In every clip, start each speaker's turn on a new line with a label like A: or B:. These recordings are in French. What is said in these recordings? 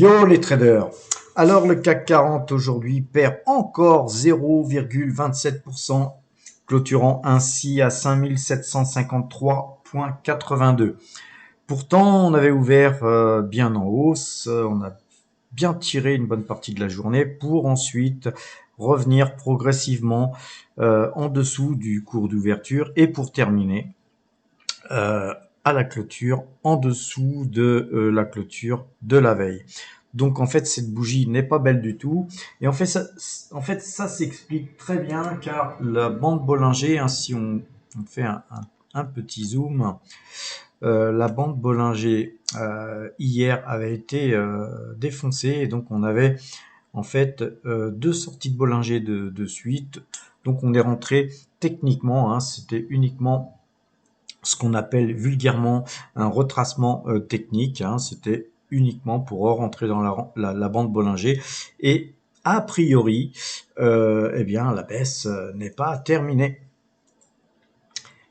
A: Yo les traders. Alors le CAC 40 aujourd'hui perd encore 0,27%, clôturant ainsi à 5753,82. Pourtant, on avait ouvert bien en hausse, on a bien tiré une bonne partie de la journée pour ensuite revenir progressivement en dessous du cours d'ouverture et pour terminer à la clôture en dessous de la clôture de la veille. Donc en fait cette bougie n'est pas belle du tout et en fait ça s'explique très bien car la bande Bollinger, hein, si on fait un petit zoom, la bande Bollinger hier avait été défoncée et donc on avait en fait deux sorties de Bollinger de suite. Donc on est rentré techniquement, hein, c'était uniquement ce qu'on appelle vulgairement un retracement technique, hein, c'était uniquement pour rentrer dans la bande Bollinger et a priori eh bien la baisse n'est pas terminée.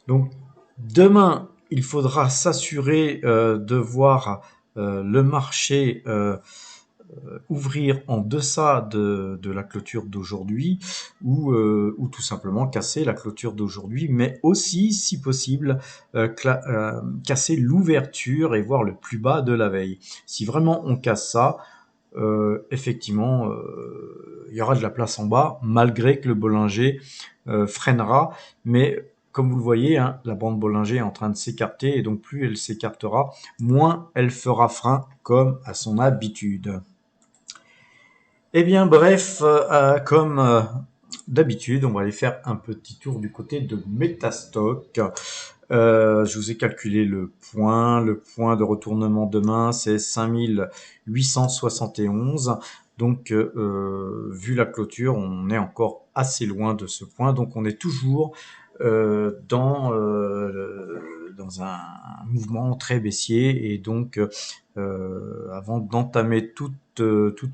A: Donc demain il faudra s'assurer de voir le marché ouvrir en deçà de la clôture d'aujourd'hui ou tout simplement casser la clôture d'aujourd'hui, mais aussi, si possible, casser l'ouverture et voir le plus bas de la veille. Si vraiment on casse ça, effectivement, il y aura de la place en bas, malgré que le Bollinger freinera, mais comme vous le voyez, hein, la bande Bollinger est en train de s'écarter, et donc plus elle s'écartera, moins elle fera frein, comme à son habitude. Eh bien, bref, comme d'habitude, on va aller faire un petit tour du côté de Metastock. Je vous ai calculé le point. Le point de retournement demain, c'est 5871. Donc, vu la clôture, on est encore assez loin de ce point. Donc, on est toujours dans un mouvement très baissier. Et donc, avant d'entamer toute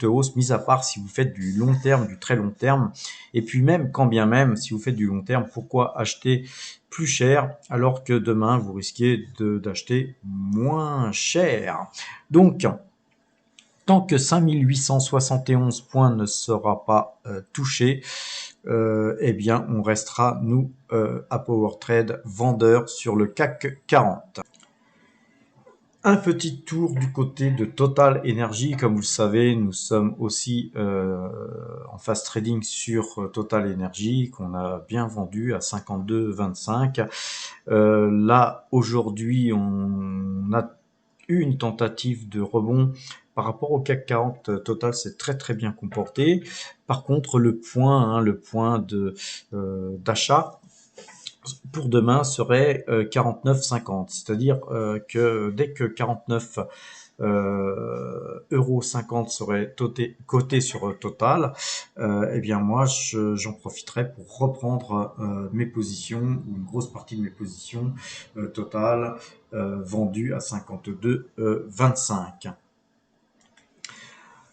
A: hausse, mis à part si vous faites du long terme, du très long terme. Et puis même, quand bien même, si vous faites du long terme, pourquoi acheter plus cher alors que demain, vous risquez d'acheter moins cher. Donc, tant que 5871 points ne sera pas touché, eh bien, on restera, nous, à PowerTrade, vendeurs sur le CAC 40. Un petit tour du côté de Total Energy. Comme vous le savez, nous sommes aussi en fast trading sur Total Energy qu'on a bien vendu à 52,25. Là, aujourd'hui, on a eu une tentative de rebond par rapport au CAC 40. Total s'est très très bien comporté. Par contre, le point d'achat pour demain serait 49,50. C'est-à-dire que dès que 49 euro 50 serait coté sur Total, eh bien moi j'en profiterai pour reprendre mes positions ou une grosse partie de mes positions Total vendues à 52,25.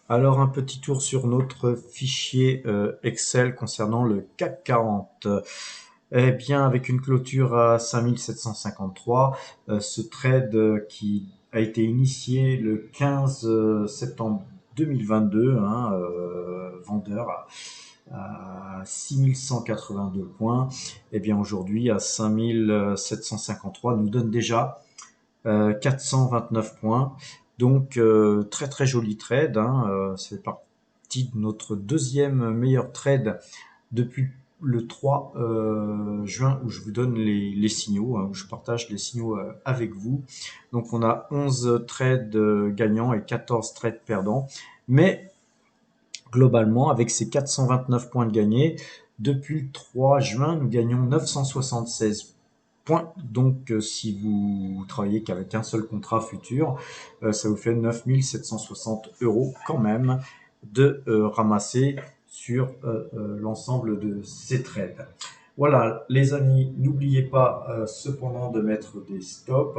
A: Alors un petit tour sur notre fichier Excel concernant le CAC 40. Eh bien, avec une clôture à 5753, ce trade qui a été initié le 15 septembre 2022, hein, vendeur à 6182 points, eh bien aujourd'hui à 5753 nous donne déjà 429 points. Donc très très joli trade, hein, c'est parti de notre deuxième meilleur trade depuis le 3 juin où je vous donne les signaux, hein, où je partage les signaux avec vous. Donc on a 11 trades gagnants et 14 trades perdants. Mais globalement, avec ces 429 points de gagnés, depuis le 3 juin, nous gagnons 976 points. Donc si vous travaillez qu'avec un seul contrat futur, ça vous fait 9760 € quand même de ramasser sur l'ensemble de ces trades. Voilà les amis, n'oubliez pas cependant de mettre des stops.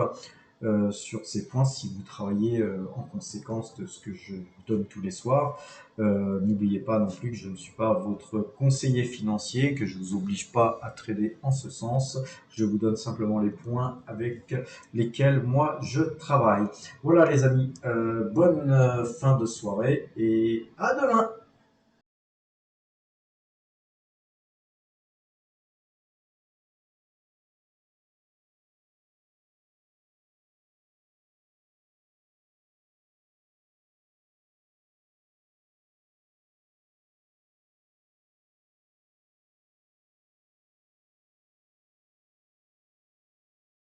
A: sur ces points si vous travaillez en conséquence de ce que je vous donne tous les soirs. N'oubliez pas non plus que je ne suis pas votre conseiller financier, que je vous oblige pas à trader en ce sens. Je vous donne simplement les points avec lesquels moi je travaille. Voilà les amis, bonne fin de soirée et à demain.